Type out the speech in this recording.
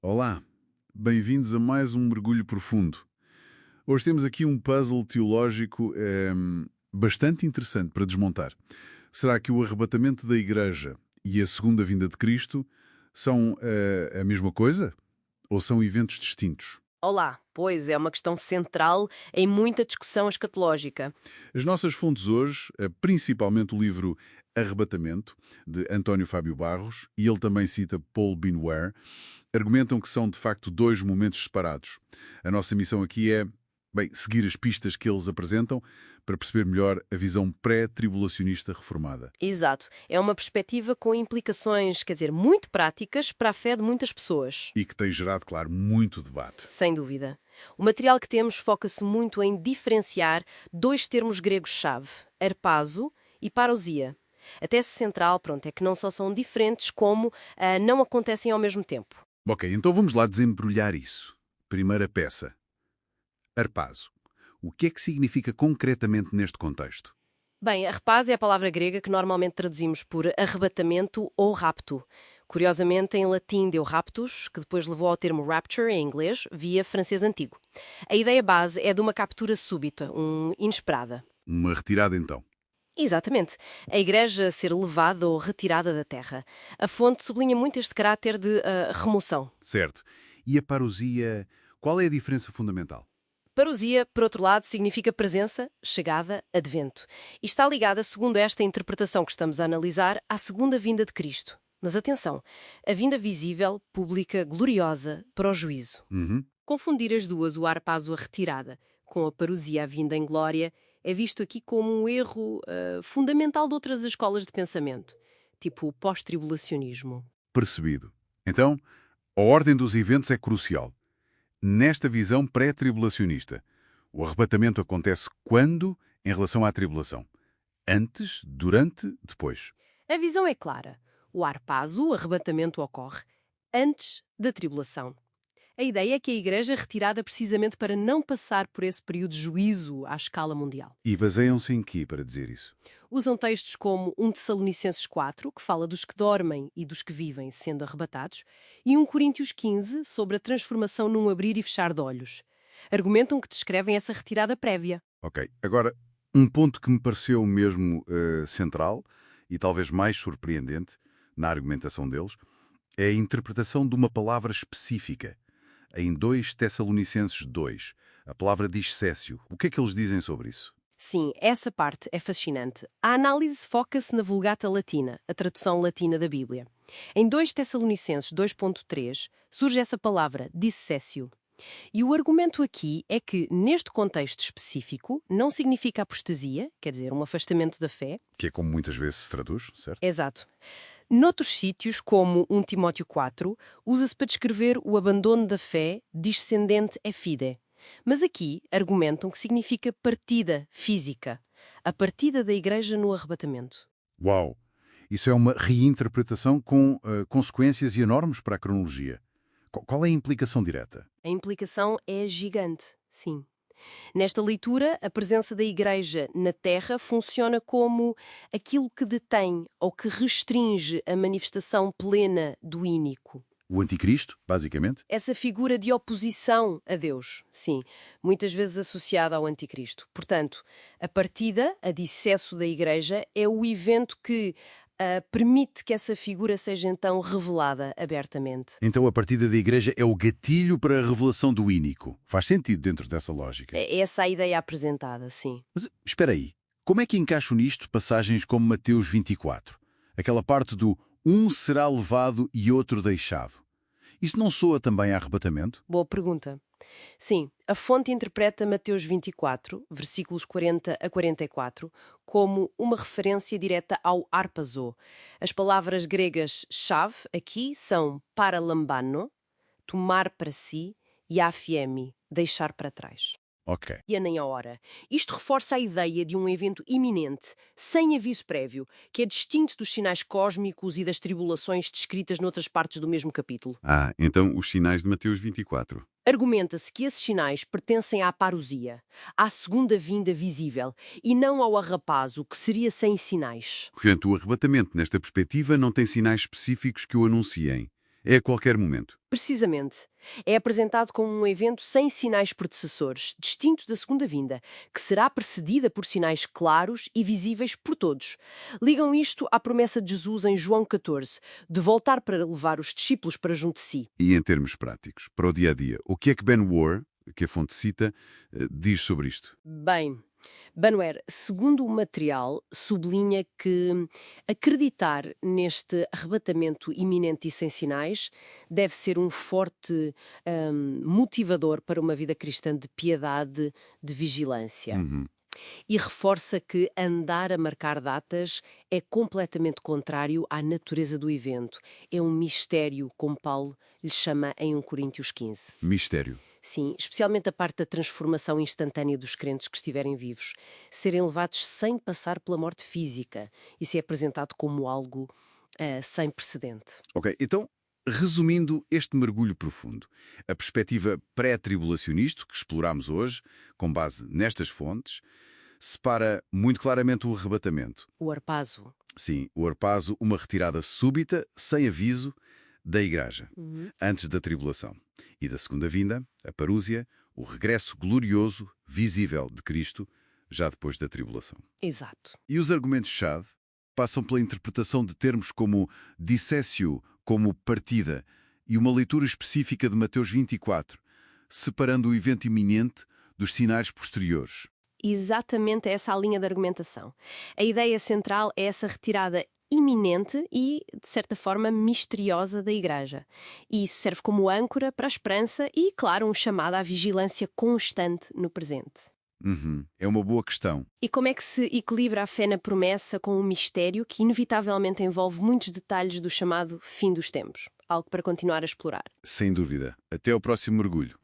Olá, bem-vindos a mais um mergulho profundo. Hoje temos aqui um puzzle teológico bastante interessante para desmontar. Será que o arrebatamento da Igreja e a segunda vinda de Cristo são a mesma coisa? Ou são eventos distintos? Olá, pois é uma questão central em muita discussão escatológica. As nossas fontes hoje, principalmente o livro Arrebatamento, de António Fábio Barros, e ele também cita Paul Binware, argumentam que são de facto dois momentos separados. A nossa missão aqui é, seguir as pistas que eles apresentam para perceber melhor a visão pré-tribulacionista reformada. Exato, é uma perspectiva com implicações, muito práticas para a fé de muitas pessoas. E que tem gerado, claro, muito debate. Sem dúvida. O material que temos foca-se muito em diferenciar dois termos gregos-chave, arpazo e parousia. A tese central, é que não só são diferentes, como não acontecem ao mesmo tempo. Ok, então vamos lá desembrulhar isso. Primeira peça. Arpazo. O que é que significa concretamente neste contexto? Bem, arpaz é a palavra grega que normalmente traduzimos por arrebatamento ou rapto. Curiosamente, em latim deu raptus, que depois levou ao termo rapture, em inglês, via francês antigo. A ideia base é de uma captura súbita, inesperada. Uma retirada, então. Exatamente. A igreja ser levada ou retirada da terra. A fonte sublinha muito este caráter de remoção. Certo. E a parousia, qual é a diferença fundamental? Parousia, por outro lado, significa presença, chegada, advento. E está ligada, segundo esta interpretação que estamos a analisar, à segunda vinda de Cristo. Mas atenção, a vinda visível, pública, gloriosa, para o juízo. Uhum. Confundir as duas, o arpazo a retirada, com a parousia a vinda em glória, é visto aqui como um erro fundamental de outras escolas de pensamento, tipo o pós-tribulacionismo. Percebido. Então, a ordem dos eventos é crucial. Nesta visão pré-tribulacionista, o arrebatamento acontece quando em relação à tribulação? Antes, durante, depois? A visão é clara. O arpazo, o arrebatamento, ocorre antes da tribulação. A ideia é que a Igreja é retirada precisamente para não passar por esse período de juízo à escala mundial. E baseiam-se em quê para dizer isso? Usam textos como 1 Tessalonicenses 4, que fala dos que dormem e dos que vivem sendo arrebatados, e 1 Coríntios 15, sobre a transformação num abrir e fechar de olhos. Argumentam que descrevem essa retirada prévia. Ok. Agora, um ponto que me pareceu mesmo central e talvez mais surpreendente na argumentação deles é a interpretação de uma palavra específica. Em 2 Tessalonicenses 2, a palavra diz céssio. O que é que eles dizem sobre isso? Sim, essa parte é fascinante. A análise foca-se na Vulgata Latina, a tradução latina da Bíblia. Em 2 Tessalonicenses 2.3 surge essa palavra, dissessio. E o argumento aqui é que, neste contexto específico, não significa apostasia, quer dizer, um afastamento da fé. Que é como muitas vezes se traduz, certo? Exato. Noutros sítios, como 1 Timóteo 4, usa-se para descrever o abandono da fé discendente é fide. Mas aqui argumentam que significa partida física, a partida da igreja no arrebatamento. Uau! Isso é uma reinterpretação com consequências enormes para a cronologia. Qual é a implicação direta? A implicação é gigante, sim. Nesta leitura, a presença da Igreja na Terra funciona como aquilo que detém ou que restringe a manifestação plena do ínico. O anticristo, basicamente? Essa figura de oposição a Deus, sim, muitas vezes associada ao anticristo. Portanto, a partida, a dissesso da Igreja, é o evento que permite que essa figura seja então revelada abertamente. Então a partida da Igreja é o gatilho para a revelação do ínico. Faz sentido dentro dessa lógica. É essa a ideia apresentada, sim. Mas espera aí, como é que encaixo nisto passagens como Mateus 24? Aquela parte do um será levado e outro deixado. Isso não soa também a arrebatamento? Boa pergunta. Sim, a fonte interpreta Mateus 24, versículos 40 a 44, como uma referência direta ao arpazo. As palavras gregas-chave aqui são paralambano, tomar para si, e afiemi, deixar para trás. Ok. E a nem a hora. Isto reforça a ideia de um evento iminente, sem aviso prévio, que é distinto dos sinais cósmicos e das tribulações descritas noutras partes do mesmo capítulo. Então os sinais de Mateus 24. Argumenta-se que esses sinais pertencem à parousia, à segunda vinda visível, e não ao arrapazo, que seria sem sinais. Portanto, o arrebatamento, nesta perspectiva, não tem sinais específicos que o anunciem. É a qualquer momento. Precisamente. É apresentado como um evento sem sinais predecessores, distinto da segunda vinda, que será precedida por sinais claros e visíveis por todos. Ligam isto à promessa de Jesus em João 14, de voltar para levar os discípulos para junto de si. E em termos práticos, para o dia a dia, o que é que Ben War, que a fonte cita, diz sobre isto? Bem, Banwer, segundo o material, sublinha que acreditar neste arrebatamento iminente e sem sinais deve ser um forte motivador para uma vida cristã de piedade, de vigilância. Uhum. E reforça que andar a marcar datas é completamente contrário à natureza do evento. É um mistério, como Paulo lhe chama em 1 Coríntios 15. Mistério. Sim, especialmente a parte da transformação instantânea dos crentes que estiverem vivos, serem levados sem passar pela morte física. Isso é apresentado como algo sem precedente. Ok, então, resumindo este mergulho profundo, a perspectiva pré-tribulacionista que exploramos hoje, com base nestas fontes, separa muito claramente o arrebatamento. O arpazo. Sim, o harpazo, uma retirada súbita, sem aviso, da Igreja, antes da tribulação. E da segunda vinda, a parúzia, o regresso glorioso, visível de Cristo, já depois da tribulação. Exato. E os argumentos-chave passam pela interpretação de termos como dissessio, como partida, e uma leitura específica de Mateus 24, separando o evento iminente dos sinais posteriores. Exatamente essa a linha de argumentação. A ideia central é essa retirada iminente e, de certa forma, misteriosa da Igreja. E isso serve como âncora para a esperança e, claro, um chamado à vigilância constante no presente. É uma boa questão. E como é que se equilibra a fé na promessa com o mistério que inevitavelmente envolve muitos detalhes do chamado fim dos tempos? Algo para continuar a explorar. Sem dúvida. Até ao próximo mergulho.